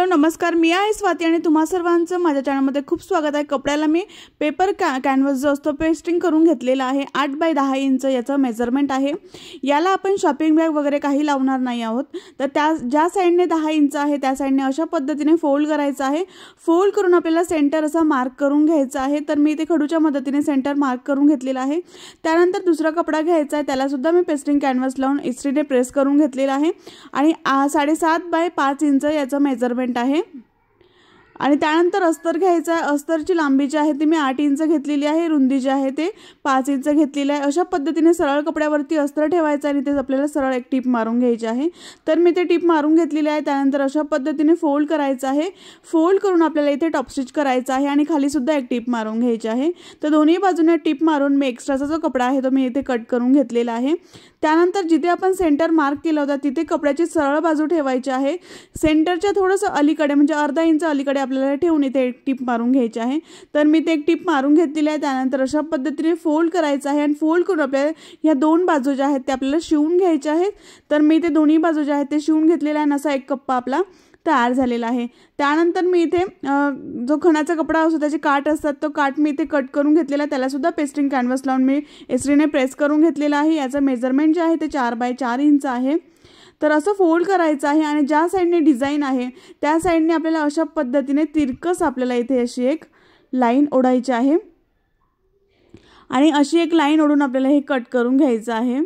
Hello नमस्कार, मी आहे स्वाती आणि तुम्हा सर्वांचं माझ्या चॅनलमध्ये खूप स्वागत आहे। कपड्याला मी पेपर कॅनव्हास जो असतो पेस्टिंग करून घेतलेला आहे। 8 बाय 10 इंच याचं मेजरमेंट आहे। याला आपण शॉपिंग बॅग वगैरे काही लावणार नाही आहोत। तर त्या ज्या साइडने 10 इंच आहे त्या साइडने अशा पद्धतीने फोल्ड करायचं आहे। फोल्ड करून आपल्याला सेंटर असा मार्क करून घ्यायचा आहे। तर मी इथे खडूच्या मदतीने सेंटर मार्क करून घेतलेला आहे। त्यानंतर दुसरा कपडा घ्यायचा आहे, त्याला सुद्धा मी पेस्टिंग कॅनव्हास लावून इस्त्रीने प्रेस करून घेतलेला आहे आणि 7.5 बाय 5 इंच याचं मेजरमेंट आहे। आणि त्यानंतर अस्तर घ्यायचा आहे। अस्तरची लांबी जी आहे ती मी 8 इंच घेतलेली आहे, रुंदी जी आहे ते 5 इंच घेतलेली आहे। अशा पद्धतीने सरळ कपड्यावरती अस्तर ठेवायचं आणि ते आपल्याला सरळ एक टिप मारून घ्यायची आहे। तर मी ते टिप मारून घेतलेली आहे। त्यानंतर अशा पद्धतीने फोल्ड करायचं आहे। फोल्ड करून आपल्याला इथे टॉप स्टिच करायचं आहे आणि खाली सुद्धा एक टिप मारून घ्यायची आहे। तर दोन्ही बाजूने टिप मारून मी एक्स्ट्राचा जो कपडा आहे तो मी इथे कट करून घेतलेला आहे। त्यानंतर जिथे आपण सेंटर मार्क केला होता तिथे कपड्याची सरळ बाजू ठेवायची आहे। सेंटरच्या थोडंसं अलीकडे म्हणजे अर्धा इंच अलीकडे आपल्याला ठेवून इथे एक टिप मारून घ्यायची आहे। तर मी ते एक टिप मारून घेतलेली आहे। त्यानंतर अशा पद्धतीने फोल्ड करायचं आहे आणि फोल्ड करून आपल्याला या दोन बाजू ज्या आहेत त्या आपल्याला शिवून घ्यायच्या आहेत। तर मी ते दोन्ही बाजू ज्या आहेत ते शिवून घेतलेला आहे आणि असा एक कप्पा आपला तयार झालेला आहे। त्यानंतर मी इथे जो खणाचा कपडा असतो त्याचे काट असतात तो काट मी इथे कट करून घेतलेला, त्याला सुद्धा पेस्टिंग कॅनव्हास लावून मी इस्त्रीने प्रेस करून घेतलेला आहे। याचं मेजरमेंट जे आहे ते 4 बाय 4 इंच आहे। तर असं फोल्ड करायचं आहे आणि ज्या साइडने डिझाइन आहे त्या साइडने आपल्याला अशा पद्धतीने तिरकस आपल्याला इथे अशी एक लाईन ओढायची आहे आणि अशी एक लाईन ओढून आपल्याला हे कट करून घ्यायचं आहे।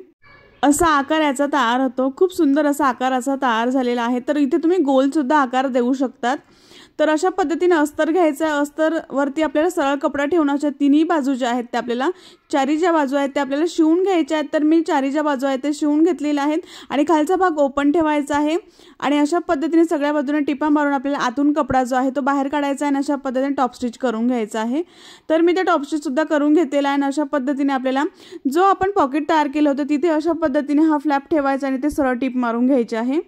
असा आकार याचा तयार होतो। खूप सुंदर असा आकार असा तयार झालेला आहे। तर इथे तुम्ही गोल सुद्धा आकार देऊ शकतात। तर अशा पद्धतीने अस्तर घ्यायचं आहे। अस्तर वरती आपल्याला सरळ कपडा ठेवण्याच्या तिन्ही बाजू ज्या आहेत त्या आपल्याला चारी ज्या बाजू आहेत त्या आपल्याला शिवून घ्यायच्या आहेत। तर मी चारी ज्या बाजू आहेत ते शिवून घेतलेल्या आहेत आणि खालचा भाग ओपन ठेवायचा आहे आणि अशा पद्धतीने सगळ्या बाजूने टिपा मारून आपल्याला आतून कपडा जो आहे तो बाहेर काढायचा आहे आणि अशा पद्धतीने टॉप स्टिच करून घ्यायचा आहे। तर मी ते टॉप स्टिच सुद्धा करून घेतलेला आहे आणि अशा पद्धतीने आपल्याला जो आपण पॉकेट तयार केलं होतं तिथे अशा पद्धतीने हा फ्लॅप ठेवायचा आणि ते सरळ टिप मारून घ्यायचे आहे।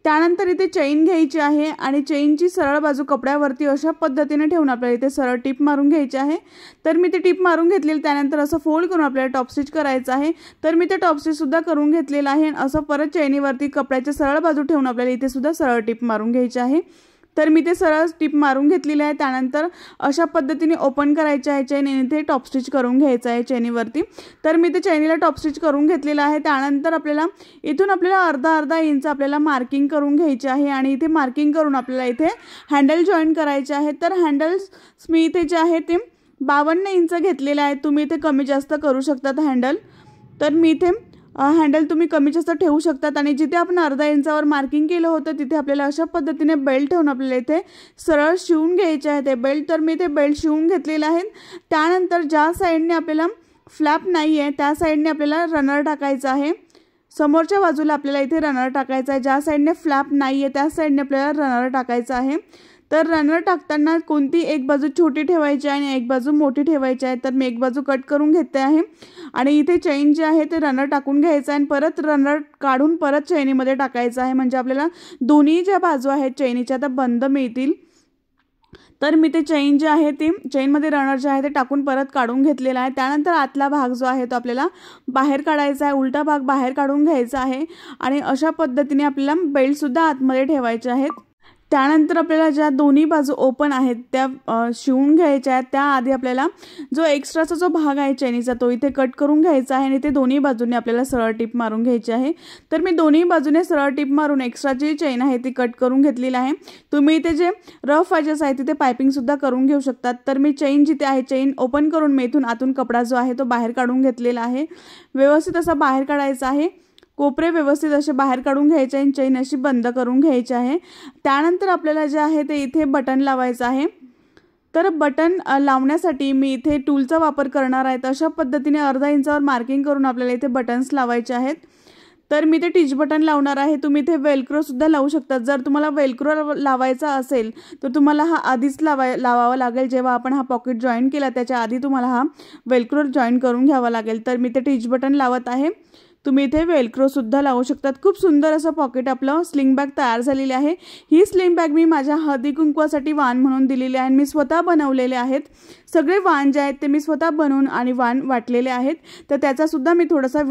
त्यानंतर इथे चेन घ्यायची आहे आणि चेनची सरळ बाजू कपड्यावरती अशा पद्धतीने ठेवून आपल्याला इथे सरळ टिप मारून घ्यायची आहे। तर मी ते टिप मारून घेतलेली, त्यानंतर असं फोल्ड करून आपल्याला टॉप स्टिच करायचं आहे। तर मी ते टॉप स्टिच सुद्धा करून घेतलेलं आहे आणि असं परत चेनीवरती कपड्याच्या सरळ बाजू ठेवून आपल्याला इथे सुद्धा सरळ टिप मारून घ्यायची आहे। तर मी ते सरळ टिप मारून घेतलेली आहे। त्यानंतर अशा पद्धतीने ओपन करायचे आहे चेन आणि इथे टॉप स्टिच करून घ्यायचं आहे चेनीवरती। तर मी ते चेनीला टॉप स्टिच करून घेतलेलं आहे। त्यानंतर आपल्याला इथून आपल्याला अर्धा इंच आपल्याला मार्किंग करून घ्यायची आहे आणि इथे मार्किंग करून आपल्याला इथे हँडल जॉईन करायचे आहे। तर हँडल्स मी इथे जे आहे ते 52 इंच घेतलेले आहे। तुम्ही इथे कमी जास्त करू शकतात हँडल। तर मी इथे हँडल तुम्ही कमी जास्त ठेवू शकतात आणि जिथे आपण अर्धा इंचावर मार्किंग केलं होतं तिथे आपल्याला अशा पद्धतीने बेल्ट ठेवून आपल्याला इथे सरळ शिवून घ्यायचे आहे ते बेल्ट। तर मी ते बेल्ट शिवून घेतलेले आहेत। त्यानंतर ज्या साइडने आपल्याला फ्लॅप नाही आहे त्या साइडने आपल्याला रनर टाकायचा आहे। समोरच्या बाजूला आपल्याला इथे रनर टाकायचा आहे। ज्या साइडने फ्लॅप नाही आहे त्या साइडने आपल्याला रनर टाकायचा आहे। तर रनर टाकताना कोणती एक बाजू छोटी ठेवायची आहे आणि एक बाजू मोठी ठेवायची आहे। तर मी एक बाजू कट करून घेते आहे आणि इथे चेन जे आहे ते रनर टाकून घ्यायचं आहे आणि परत रनर काढून परत चेनीमध्ये टाकायचं आहे, म्हणजे आपल्याला दोन्ही ज्या बाजू आहेत चेनीच्या त्या बंद मिळतील। तर मी ते चेन जे आहे ते चेनमध्ये रनर जे आहे ते टाकून परत काढून घेतलेला आहे। त्यानंतर आतला भाग जो आहे तो आपल्याला बाहेर काढायचा आहे, उलटा भाग बाहेर काढून घ्यायचा आहे आणि अशा पद्धतीने आपल्याला बेल्ट सुद्धा आतमध्ये ठेवायचे आहेत। त्यानंतर आपल्याला ज्या दोन्ही बाजू ओपन आहेत त्या शिवून घ्यायच्या आहेत। त्याआधी आपल्याला जो एक्स्ट्राचा जो भाग आहे चेनीचा तो इथे कट करून घ्यायचा आहे आणि ते दोन्ही बाजूने आपल्याला सरळ टिप मारून घ्यायची आहे। तर मी दोन्ही बाजूने सरळ टिप मारून एक्स्ट्राची चेन आहे ती कट करून घेतलेली आहे। तुम्ही इथे जे रफ एजेस आहे तिथे पायपिंग सुद्धा करून घेऊ शकतात। तर मी चेन जिथे आहे चेन ओपन करून मी इथून आतून कपडा जो आहे तो बाहेर काढून घेतलेला आहे। व्यवस्थित असा बाहेर काढायचा आहे, कोपरे व्यवस्थित असे बाहेर काढून घ्यायचे आणि चेन अशी बंद करून घ्यायची आहे। त्यानंतर आपल्याला जे आहे ते इथे बटन लावायचं आहे। तर बटन लावण्यासाठी मी इथे टूलचा वापर करणार आहे। अशा पद्धतीने अर्धा इंचावर मार्किंग करून आपल्याला इथे बटन्स लावायचे आहेत। तर मी ते टिच बटन लावणार आहे। तुम्ही इथे वेलक्रो सुद्धा लावू शकतात। जर तुम्हाला वेलक्रो लावायचा असेल तर तुम्हाला हा आधीच लावावा लागेल। जेव्हा आपण हा पॉकेट जॉईन केला त्याच्या आधी तुम्हाला हा वेलक्रो जॉईन करून घ्यावा लागेल। तर मी ते टिच बटन लावत आहे। तुम्ही इथे वेलक्रो सुद्धा लावू शकतात। खूप सुंदर असं पॉकेट आपलं स्लिंग बॅग तयार झालेली आहे। ही स्लिंग बॅग मी माझ्या हळदी कुंकवासाठी वाण म्हणून दिलेली आहे। मी स्वतः बनवलेले आहेत। सगळे वाण जे आहेत ते मी स्वतः बनवून आणि वाण वाटलेले आहेत। तर त्याचा सुद्धा मी थोडासा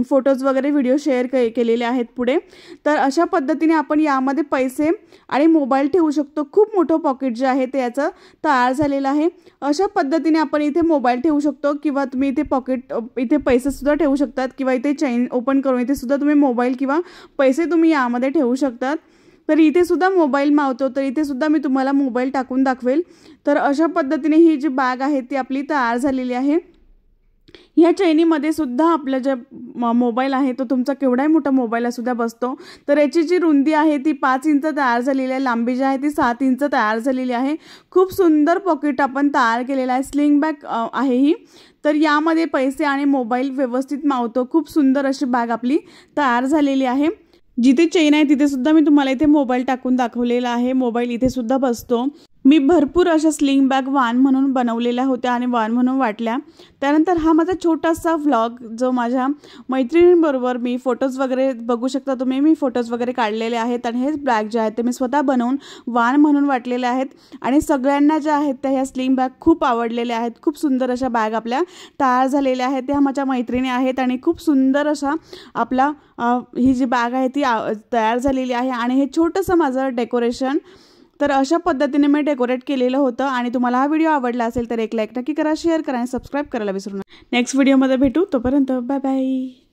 फोटोज वगैरे व्हिडिओ शेअर केलेले आहेत पुढे। तर अशा पद्धतीने आपण यामध्ये पैसे आणि मोबाईल ठेवू शकतो। खूप मोठं पॉकेट जे आहे ते याचं तयार झालेलं आहे। अशा पद्धतीने आपण इथे मोबाईल ठेवू शकतो किंवा तुम्ही इथे पॉकेट इथे पैसे सुद्धा ठेवू शकतात किंवा इथे चेन ओपन करून इथे सुद्धा तुम्ही मोबाईल किंवा पैसे तुम्ही यामध्ये ठेवू शकतात। तर इथे सुद्धा मोबाईल मावतो। तर इथे सुद्धा मी तुम्हाला मोबाईल टाकून दाखवेल। तर अशा पद्धतीने ही जी बॅग आहे ती आपली तयार झालेली आहे। ह्या चैनीमध्ये सुद्धा आपला जे मोबाईल आहे तो तुमचा केवढाही मोठा मोबाईल असू द्या बसतो। तर याची जी रुंदी आहे ती 5 इंच तयार झालेली आहे। लांबी जी आहे ती 7 इंच तयार झालेली आहे। खूप सुंदर पॉकेट आपण तयार केलेला आहे। स्लिंग बॅग आहे ही। तर यामध्ये पैसे आणि मोबाईल व्यवस्थित मावतो। खूप सुंदर अशी बॅग आपली तयार झालेली आहे। जिथे चेन आहे तिथे सुद्धा मी तुम्हाला इथे मोबाईल टाकून दाखवलेला आहे। मोबाईल इथे सुद्धा बसतो। मी भरपूर अशा स्लिंग बॅग वाण म्हणून बनवलेल्या होत्या आणि वाण म्हणून वाटल्या। त्यानंतर हा माझा छोटासा व्लॉग जो माझ्या मैत्रिणींबरोबर मी फोटोज वगैरे बघू शकता तुम्ही। मी फोटोज वगैरे काढलेले आहेत आणि हे बॅग जे आहेत ते मी स्वतः बनवून वाण म्हणून वाटलेले आहेत आणि सगळ्यांना ज्या आहेत त्या ह्या स्लिंग बॅग खूप आवडलेल्या आहेत। खूप सुंदर अशा बॅग आपल्या तयार झालेल्या आहेत। त्या माझ्या मैत्रिणी आहेत आणि खूप सुंदर असा आपला ही जी बॅग आहे ती तयार झालेली आहे आणि हे छोटंसं माझं डेकोरेशन। तर अशा पद्धतीने मी डेकोरेट केलेलं होतं आणि तुम्हाला हा व्हिडिओ आवडला असेल तर एक लाईक नक्की करा, शेअर करा आणि सबस्क्राईब करायला विसरू नका। नेक्स्ट व्हिडिओमध्ये भेटू, तोपर्यंत बाय बाय।